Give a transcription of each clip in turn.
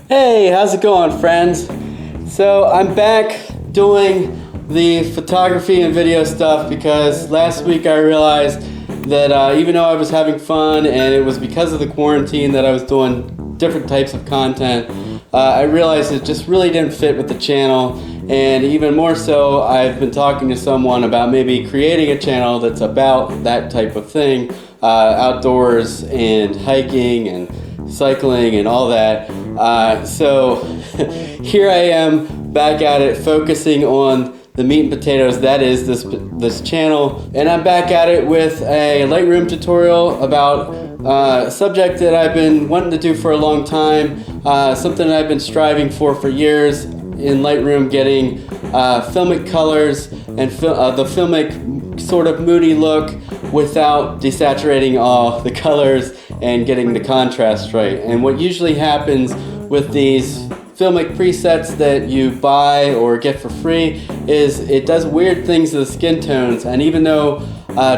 Hey, how's it going, friends? So I'm back doing the photography and video stuff because last week I realized that even though I was having fun and it was because of the quarantine that I was doing different types of content, I realized it just really didn't fit with the channel. And even more so, I've been talking to someone about maybe creating a channel that's about that type of thing, outdoors and hiking and cycling and all that. So here I am back at it, focusing on the meat and potatoes that is this channel, and I'm back at it with a Lightroom tutorial about a subject that I've been wanting to do for a long time, something that I've been striving for years in Lightroom, getting filmic colors and the filmic sort of moody look without desaturating all the colors and getting the contrast right. And what usually happens with these filmic presets that you buy or get for free is it does weird things to the skin tones. And even though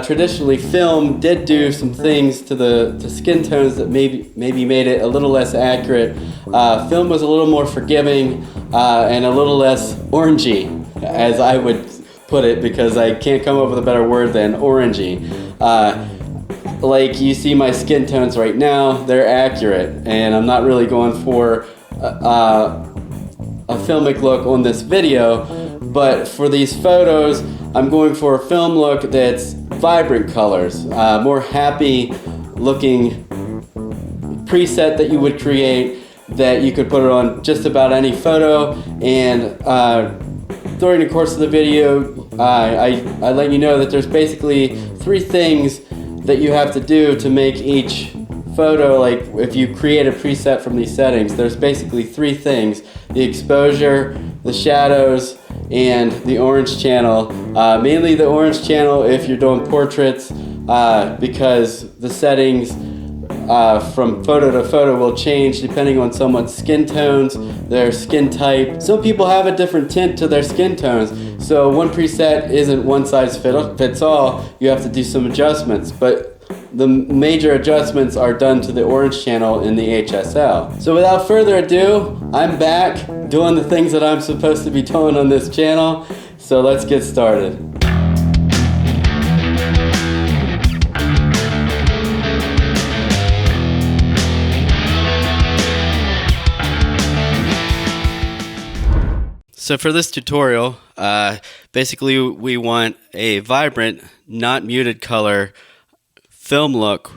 traditionally film did do some things to the skin tones that maybe made it a little less accurate, film was a little more forgiving and a little less orangey, as I would put it, because I can't come up with a better word than orangey. Like you see my skin tones right now, they're accurate, and I'm not really going for a filmic look on this video, but for these photos I'm going for a film look that's vibrant colors, more happy looking preset that you would create that you could put it on just about any photo. And during the course of the video I let you know that there's basically 3 things that you have to do to make each photo. Like if you create a preset from these settings, there's basically 3 things: the exposure, the shadows, and the orange channel. Mainly the orange channel if you're doing portraits, because the settings from photo to photo will change depending on someone's skin tones, their skin type. Some people have a different tint to their skin tones, so one preset isn't one size fits all. You have to do some adjustments, but the major adjustments are done to the orange channel in the HSL. So without further ado, I'm back doing the things that I'm supposed to be doing on this channel, so let's get started. So for this tutorial, basically we want a vibrant, not muted color film look,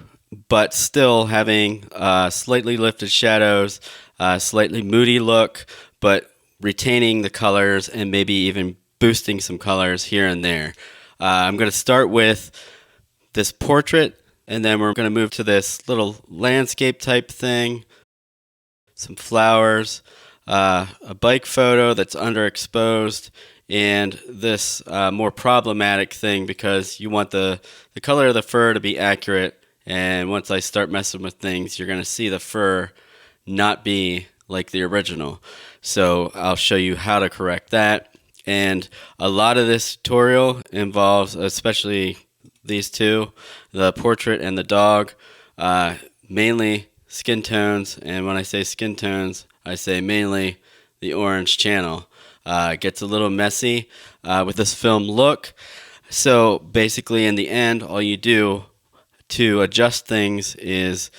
but still having slightly lifted shadows, slightly moody look, but retaining the colors and maybe even boosting some colors here and there. I'm going to start with this portrait, and then we're going to move to this little landscape type thing, some flowers, a bike photo that's underexposed, and this more problematic thing because you want the color of the fur to be accurate. And once I start messing with things, you're going to see the fur not be like the original. So I'll show you how to correct that. And a lot of this tutorial involves, especially these two, the portrait and the dog, mainly skin tones. And when I say skin tones, I say mainly the orange channel. It gets a little messy with this film look. So basically in the end, all you do to adjust things is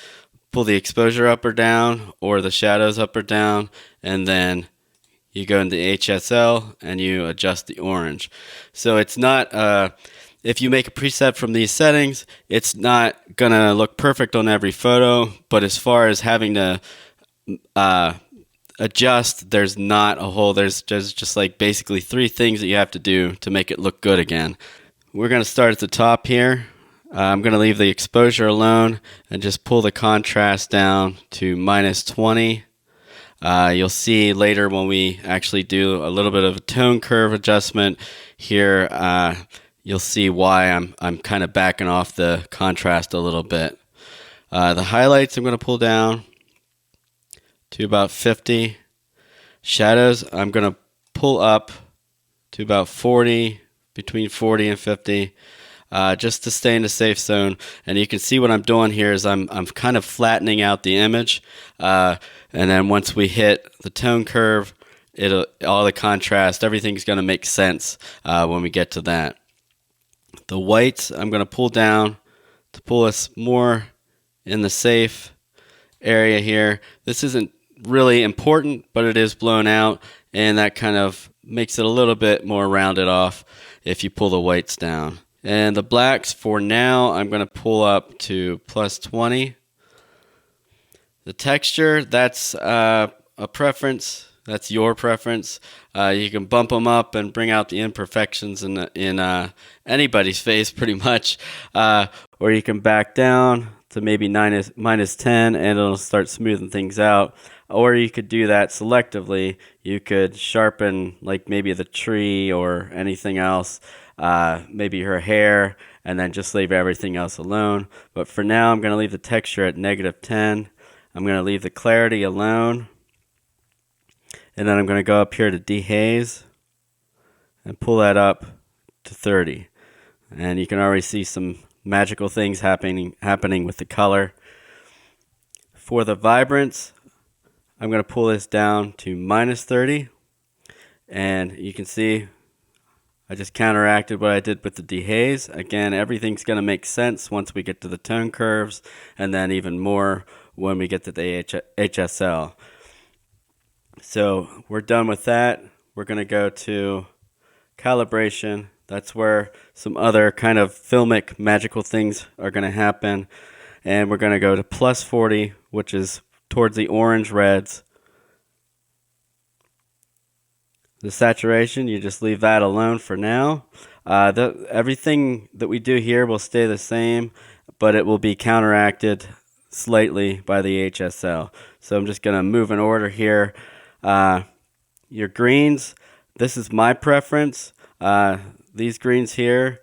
pull the exposure up or down, or the shadows up or down, and then you go into HSL and you adjust the orange. So it's not, if you make a preset from these settings, it's not gonna look perfect on every photo, but as far as having to adjust, there's not a whole, there's just like basically 3 things that you have to do to make it look good again. We're going to start at the top here. I'm going to leave the exposure alone and just pull the contrast down to -20. You'll see later when we actually do a little bit of a tone curve adjustment here, you'll see why I'm kind of backing off the contrast a little bit. The highlights I'm going to pull down to about 50. Shadows I'm going to pull up to about 40, between 40 and 50. just to stay in the safe zone. And you can see what I'm doing here is I'm kind of flattening out the image, and then once we hit the tone curve, all the contrast, everything's going to make sense when we get to that. The whites I'm going to pull down to pull us more in the safe area here. This isn't really important, but it is blown out, and that kind of makes it a little bit more rounded off if you pull the whites down. And the blacks, for now, I'm going to pull up to +20. The texture, that's a preference. That's your preference. You can bump them up and bring out the imperfections in anybody's face, pretty much. Or you can back down to maybe -10, and it'll start smoothing things out. Or you could do that selectively. You could sharpen, like maybe the tree or anything else, maybe her hair, and then just leave everything else alone. But for now, I'm going to leave the texture at -10. I'm going to leave the clarity alone. And then I'm going to go up here to dehaze and pull that up to 30. And you can already see some magical things happening with the color. For the vibrance, I'm going to pull this down to -30. And you can see I just counteracted what I did with the dehaze. Again, everything's going to make sense once we get to the tone curves, and then even more when we get to the HSL. So we're done with that. We're going to go to calibration. That's where some other kind of filmic magical things are going to happen. And we're going to go to +40, which is towards the orange reds. The saturation, you just leave that alone for now. Everything that we do here will stay the same, but it will be counteracted slightly by the HSL. So I'm just going to move in order here. Your greens, this is my preference. These greens here,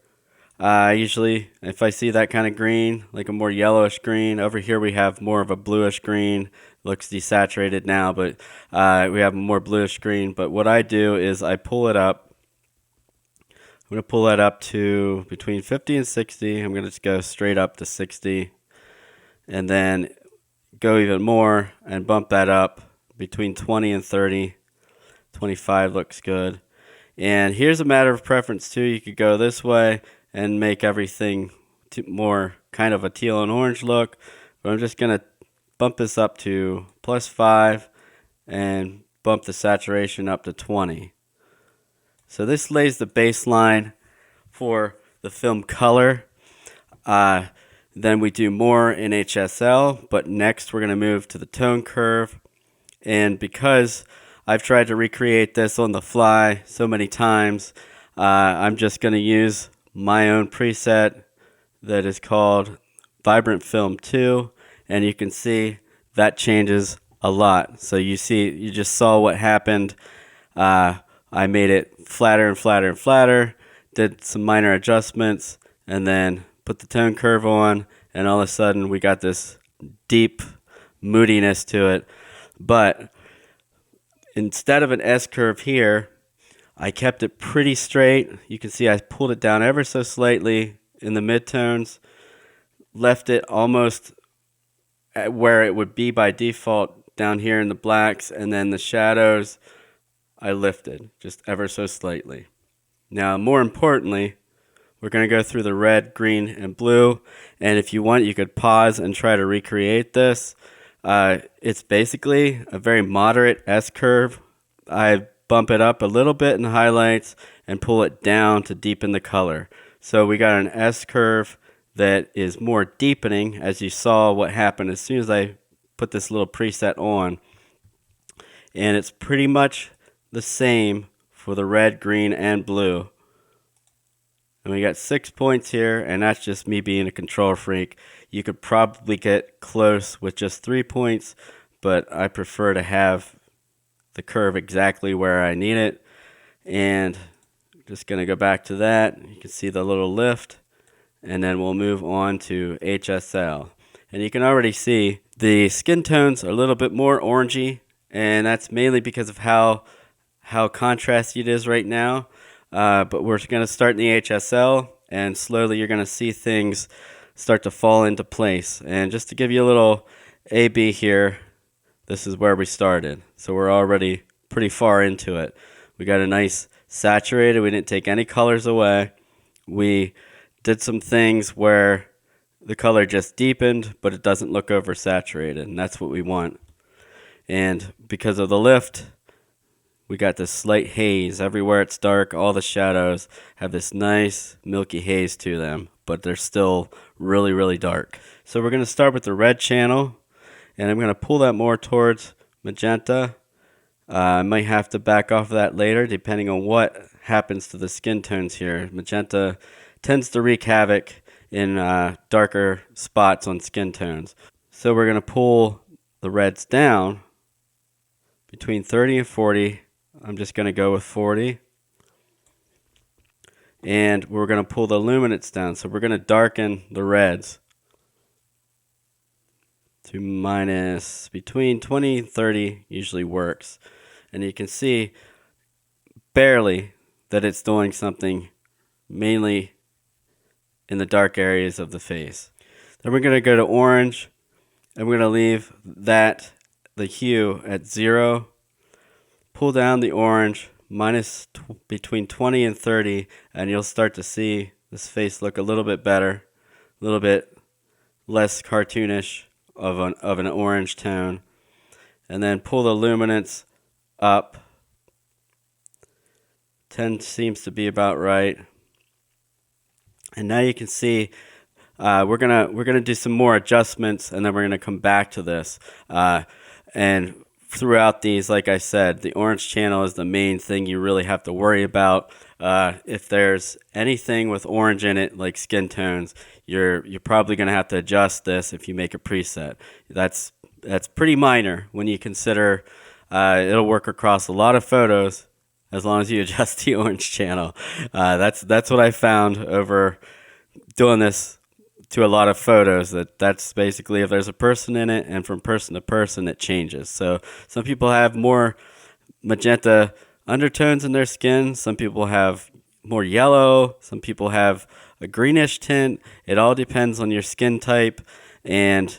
usually if I see that kind of green, like a more yellowish green, over here we have more of a bluish green. Looks desaturated now, but we have a more bluish green. But what I do is I pull it up. I'm going to pull that up to between 50 and 60. I'm going to just go straight up to 60, and then go even more and bump that up between 20 and 30. 25 looks good. And here's a matter of preference too. You could go this way and make everything more kind of a teal and orange look. But I'm just going to bump this up to +5 and bump the saturation up to 20. So this lays the baseline for the film color. Then we do more in HSL, but next we're going to move to the tone curve. And because I've tried to recreate this on the fly so many times, I'm just going to use my own preset that is called Vibrant Film 2, and you can see that changes a lot. So you just saw what happened. I made it flatter and flatter and flatter, did some minor adjustments, and then put the tone curve on, and all of a sudden we got this deep moodiness to it. But instead of an S curve here, I kept it pretty straight. You can see I pulled it down ever so slightly in the midtones, left it almost at where it would be by default down here in the blacks, and then the shadows I lifted just ever so slightly. Now, more importantly, we're going to go through the red, green, and blue, and if you want, you could pause and try to recreate this. It's basically a very moderate S curve. I bump it up a little bit in the highlights and pull it down to deepen the color. So we got an S curve that is more deepening, as you saw what happened as soon as I put this little preset on. And it's pretty much the same for the red, green, and blue. And we got 6 points here, and that's just me being a control freak. You could probably get close with just 3 points, but I prefer to have the curve exactly where I need it. And I'm just going to go back to that. You can see the little lift, and then we'll move on to HSL. And you can already see the skin tones are a little bit more orangey, and that's mainly because of how contrasty it is right now. But we're going to start in the HSL, and slowly you're going to see things start to fall into place. And just to give you a little A-B here, this is where we started. So we're already pretty far into it. We got a nice saturated, we didn't take any colors away. We did some things where the color just deepened, but it doesn't look oversaturated, and that's what we want. And because of the lift, we got this slight haze. Everywhere it's dark, all the shadows have this nice milky haze to them, but they're still really, really dark. So we're going to start with the red channel, and I'm going to pull that more towards magenta. I might have to back off of that later, depending on what happens to the skin tones here. Magenta tends to wreak havoc in darker spots on skin tones. So we're going to pull the reds down between 30 and 40. I'm just going to go with 40. And we're going to pull the luminance down. So we're going to darken the reds to minus between 20 and 30 usually works. And you can see barely that it's doing something mainly in the dark areas of the face. Then we're going to go to orange, and we're going to leave the hue at 0. Pull down the orange between 20 and 30, and you'll start to see this face look a little bit better, a little bit less cartoonish of an orange tone. And then pull the luminance up. 10 seems to be about right. And now you can see we're gonna do some more adjustments, and then we're gonna come back to this. And throughout these, like I said, the orange channel is the main thing you really have to worry about. If there's anything with orange in it, like skin tones, you're probably gonna have to adjust this if you make a preset. That's pretty minor when you consider it'll work across a lot of photos as long as you adjust the orange channel. That's what I found over doing this to a lot of photos, that's basically if there's a person in it, and from person to person it changes. So some people have more magenta undertones in their skin, some people have more yellow, some people have a greenish tint. It all depends on your skin type, and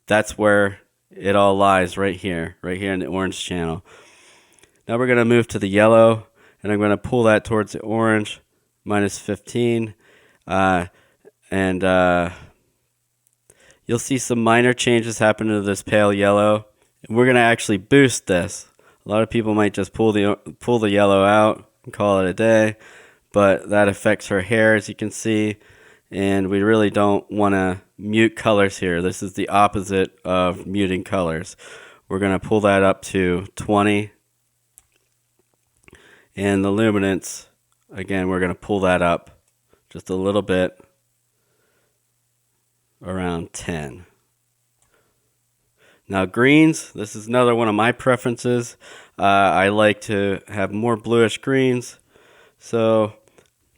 that's where it all lies, right here in the orange channel. Now we're going to move to the yellow, and I'm going to pull that towards the orange, minus 15. And you'll see some minor changes happen to this pale yellow. And we're going to actually boost this. A lot of people might just pull the yellow out and call it a day, but that affects her hair, as you can see. And we really don't want to mute colors here. This is the opposite of muting colors. We're going to pull that up to 20. And the luminance, again, we're going to pull that up just a little bit, around 10. Now greens, this is another one of my preferences. I like to have more bluish greens, so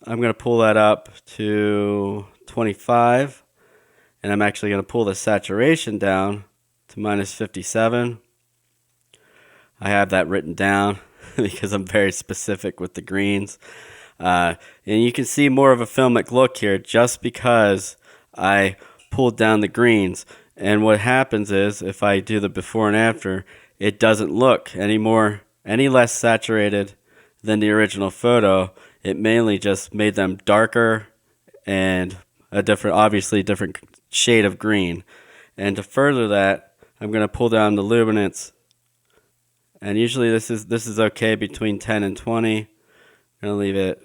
I'm going to pull that up to 25, and I'm actually going to pull the saturation down to minus 57. I have that written down because I'm very specific with the greens. And you can see more of a filmic look here just because I pulled down the greens. And what happens is, if I do the before and after, it doesn't look any less saturated than the original photo. It mainly just made them darker and obviously different shade of green. And to further that, I'm going to pull down the luminance. And usually this is okay between 10 and 20. I'm going to leave it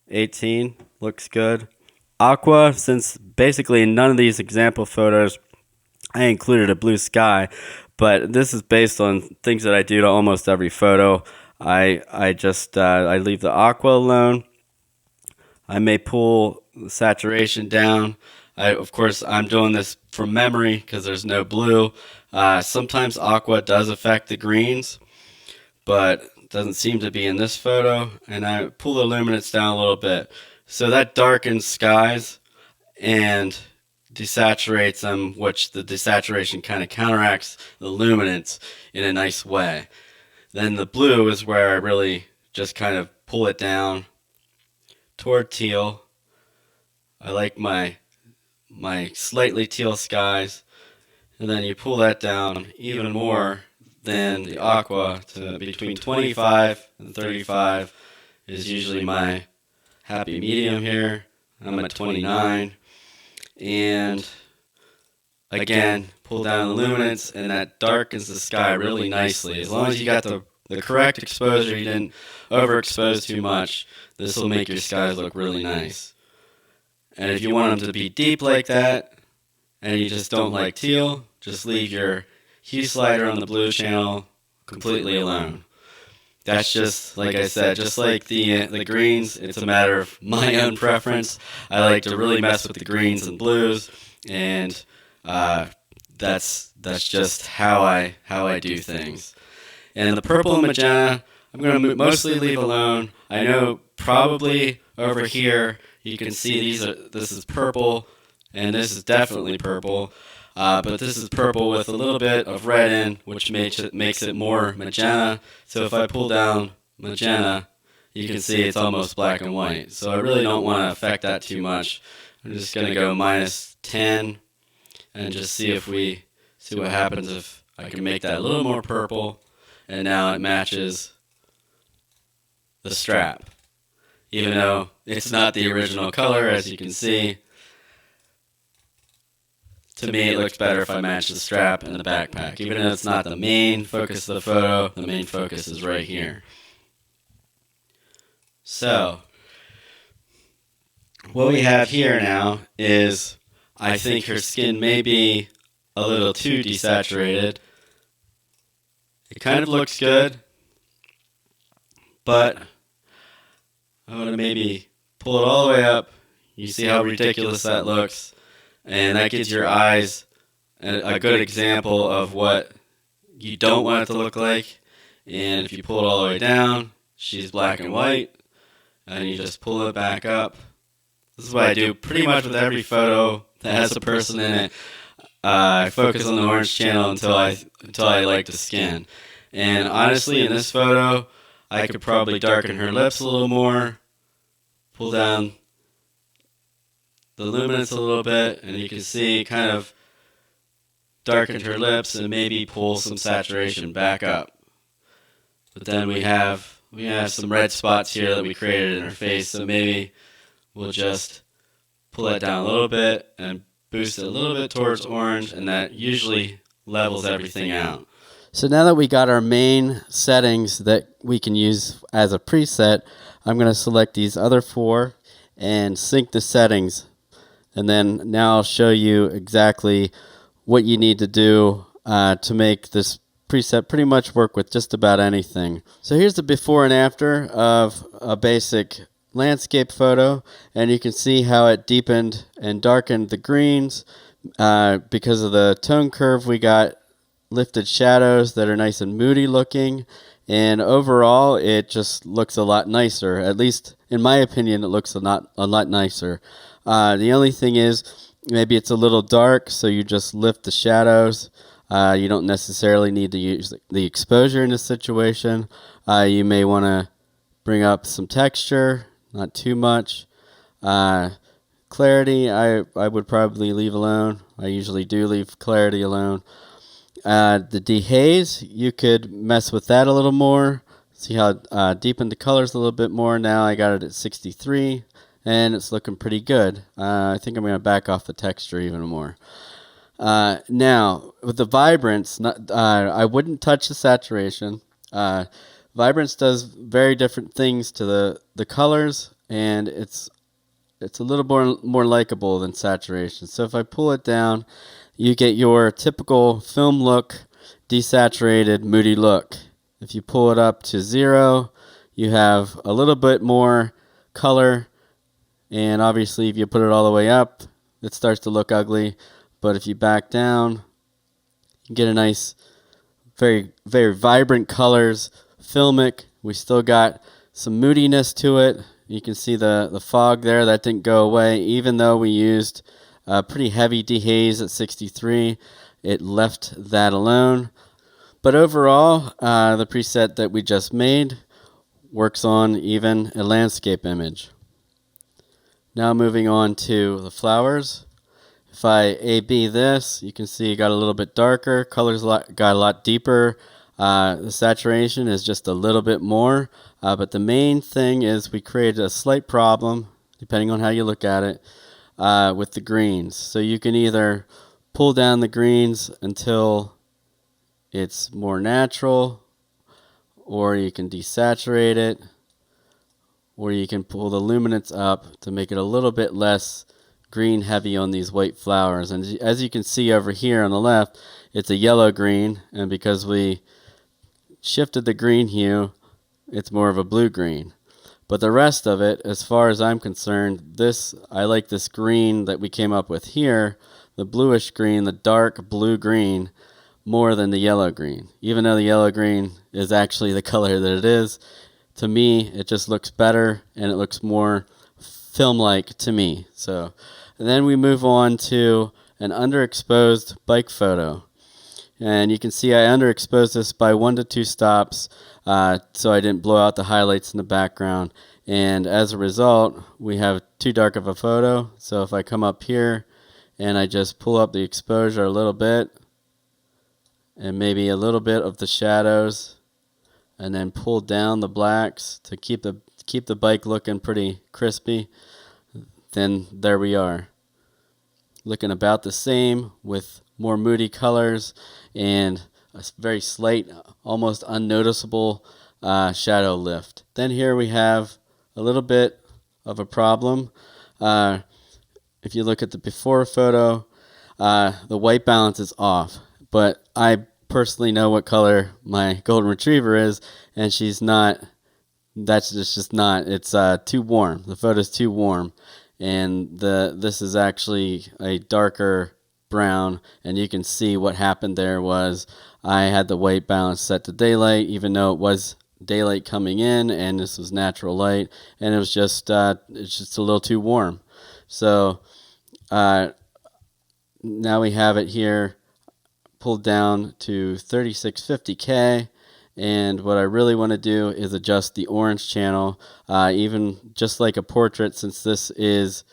18. Looks good. Aqua, since basically in none of these example photos I included a blue sky, but this is based on things that I do to almost every photo. I leave the aqua alone. I may pull the saturation down. Of course, I'm doing this from memory because there's no blue. Sometimes aqua does affect the greens, but doesn't seem to be in this photo. And I pull the luminance down a little bit. So that darkens skies and desaturates them, which the desaturation kind of counteracts the luminance in a nice way. Then the blue is where I really just kind of pull it down toward teal. I like my slightly teal skies, and then you pull that down even more than the aqua to between 25 and 35 is usually my happy medium here. I'm at 29, and again, pull down the luminance, and that darkens the sky really nicely. As long as you got the correct exposure, you didn't overexpose too much, this will make your skies look really nice. And if you want them to be deep like that, and you just don't like teal, just leave your hue slider on the blue channel completely alone. That's just, like I said, just like the greens, it's a matter of my own preference. I like to really mess with the greens and blues, and that's just how I do things. And the purple and magenta, I'm going to mostly leave alone. I know probably over here you can see this is purple, and this is definitely purple. But this is purple with a little bit of red in, which makes it more magenta. So if I pull down magenta, you can see it's almost black and white. So I really don't want to affect that too much. I'm just going to go -10 and just see what happens if I can make that a little more purple. And now it matches the strap, even though it's not the original color, as you can see. To me, it looks better if I match the strap and the backpack. Even though it's not the main focus of the photo, the main focus is right here. So, what we have here now is, I think her skin may be a little too desaturated. It kind of looks good, but I'm going to maybe pull it all the way up. You see how ridiculous that looks. And that gives your eyes a good example of what you don't want it to look like. And if you pull it all the way down, she's black and white. And you just pull it back up. This is what I do pretty much with every photo that has a person in it. I focus on the orange channel until I like the skin. And honestly, in this photo, I could probably darken her lips a little more. Pull down the luminance a little bit, and you can see kind of darkened her lips and maybe pull some saturation back up. But then we have some red spots here that we created in her face, so maybe we'll just pull that down a little bit and boost it a little bit towards orange, and that usually levels everything out. So now that we got our main settings that we can use as a preset, I'm going to select these other 4 and sync the settings. And then now I'll show you exactly what you need to do to make this preset pretty much work with just about anything. So here's the before and after of a basic landscape photo, and you can see how it deepened and darkened the greens because of the tone curve. We got lifted shadows that are nice and moody looking, and overall it just looks a lot nicer. At least in my opinion, it looks a lot nicer. The only thing is, maybe it's a little dark, so you just lift the shadows. You don't necessarily need to use the exposure in this situation. You may want to bring up some texture, not too much. Clarity, I would probably leave alone. I usually do leave clarity alone. The dehaze, you could mess with that a little more. See how deepened the colors a little bit more. Now I got it at 63. And it's looking pretty good. I think I'm going to back off the texture even more. Now, with the vibrance, I wouldn't touch the saturation. Vibrance does very different things to the colors, and it's a little more likable than saturation. So if I pull it down, you get your typical film look, desaturated, moody look. If you pull it up to 0, you have a little bit more color. And obviously, if you put it all the way up, it starts to look ugly. But if you back down, you get a nice, very, very vibrant colors, filmic. We still got some moodiness to it. You can see the fog there. That didn't go away. Even though we used a pretty heavy dehaze at 63, it left that alone. But overall, the preset that we just made works on even a landscape image. Now moving on to the flowers. If I A-B this, you can see it got a little bit darker. Colors got a lot deeper. The saturation is just a little bit more. But the main thing is we created a slight problem, depending on how you look at it, with the greens. So you can either pull down the greens until it's more natural, or you can desaturate it, or you can pull the luminance up to make it a little bit less green heavy on these white flowers. And as you can see over here on the left, it's a yellow green, and because we shifted the green hue, it's more of a blue green. But the rest of it, as far as I'm concerned, I like this green that we came up with here, the bluish green, the dark blue green, more than the yellow green. Even though the yellow green is actually the color that it is, to me it just looks better and it looks more film-like to me. So, and then we move on to an underexposed bike photo. And you can see I underexposed this by 1 to 2 stops, so I didn't blow out the highlights in the background. And as a result, we have too dark of a photo. So if I come up here and I just pull up the exposure a little bit, and maybe a little bit of the shadows, and then pull down the blacks to keep the bike looking pretty crispy, then there we are. Looking about the same with more moody colors and a very slight, almost unnoticeable shadow lift. Then here we have a little bit of a problem. If you look at the before photo, the white balance is off, but I personally know what color my golden retriever is, and she's not. That's just not. It's too warm. The photo's too warm, and this is actually a darker brown, and you can see what happened there was I had the white balance set to daylight, even though it was daylight coming in, and this was natural light, and it was just it's just a little too warm. So now we have it here pulled down to 3650K, and what I really want to do is adjust the orange channel, even just like a portrait, since this is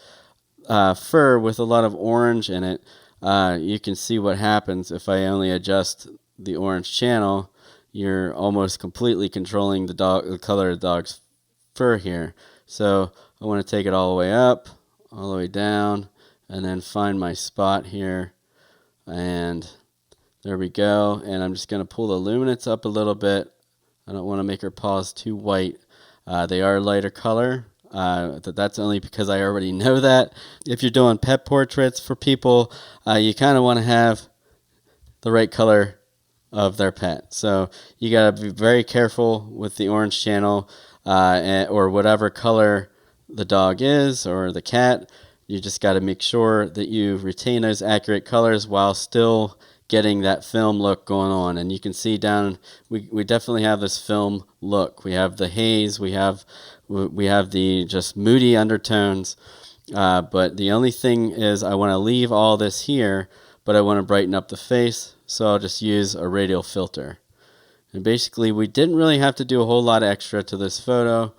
fur with a lot of orange in it. You can see what happens if I only adjust the orange channel. You're almost completely controlling the color of the dog's fur here. So I want to take it all the way up, all the way down, and then find my spot here, and there we go. And I'm just going to pull the luminance up a little bit. I don't want to make her paws too white. They are lighter color. That's only because I already know that. If you're doing pet portraits for people, you kind of want to have the right color of their pet. So you got to be very careful with the orange channel, or whatever color the dog is or the cat. You just got to make sure that you retain those accurate colors while still getting that film look going on. And you can see down, we definitely have this film look. We have the haze, we have the just moody undertones, but the only thing is I want to leave all this here, but I want to brighten up the face, so I'll just use a radial filter. And basically we didn't really have to do a whole lot extra to this photo,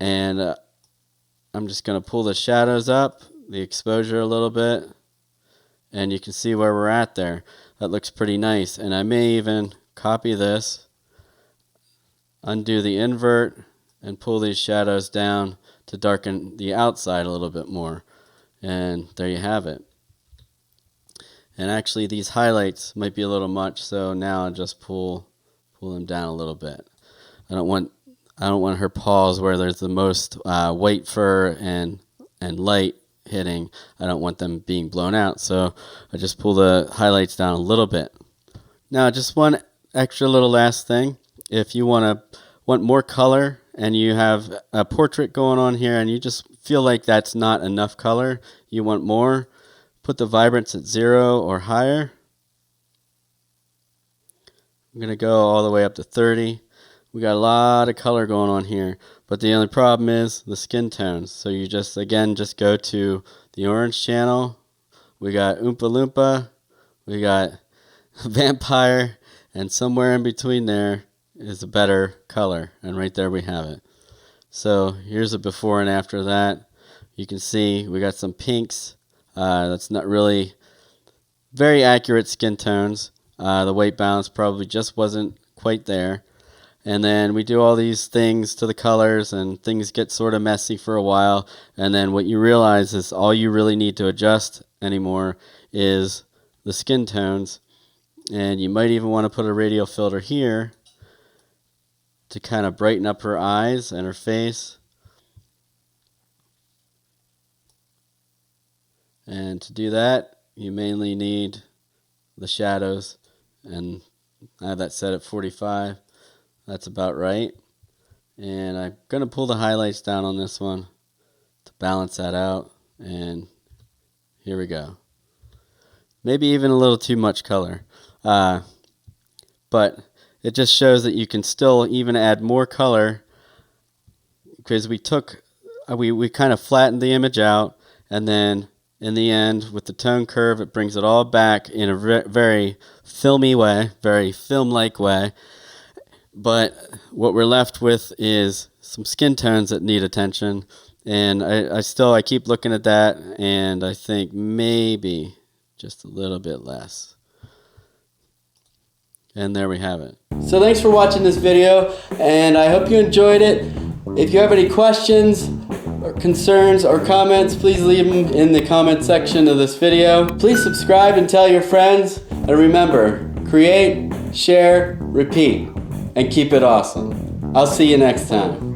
and I'm just going to pull the shadows up, the exposure a little bit, and you can see where we're at there. That looks pretty nice. And I may even copy this, undo the invert, and pull these shadows down to darken the outside a little bit more. And there you have it. And actually these highlights might be a little much, so now I'll just pull them down a little bit. I don't want her paws where there's the most white fur and light hitting. I don't want them being blown out, so I just pull the highlights down a little bit. Now just one extra little last thing. If you want more color and you have a portrait going on here and you just feel like that's not enough color, you want more, put the vibrance at 0 or higher. I'm going to go all the way up to 30. We got a lot of color going on here, but the only problem is the skin tones. So you just go to the orange channel. We got Oompa Loompa, we got Vampire, and somewhere in between there is a better color, and right there we have it. So here's a before and after that. you can see we got some pinks. That's not really very accurate skin tones. The white balance probably just wasn't quite there. And then we do all these things to the colors, and things get sort of messy for a while. And then what you realize is all you really need to adjust anymore is the skin tones. And you might even want to put a radial filter here to kind of brighten up her eyes and her face. And to do that, you mainly need the shadows, and I have that set at 45. That's about right. And I'm going to pull the highlights down on this one to balance that out. And here we go. Maybe even a little too much color. But it just shows that you can still even add more color, because we kind of flattened the image out, and then in the end with the tone curve it brings it all back in a very filmy way, very film-like way. But what we're left with is some skin tones that need attention, and I keep looking at that, and I think maybe just a little bit less. And there we have it. So thanks for watching this video, and I hope you enjoyed it. If you have any questions or concerns or comments, please leave them in the comment section of this video. Please subscribe and tell your friends, and remember, create, share, repeat. And keep it awesome. I'll see you next time.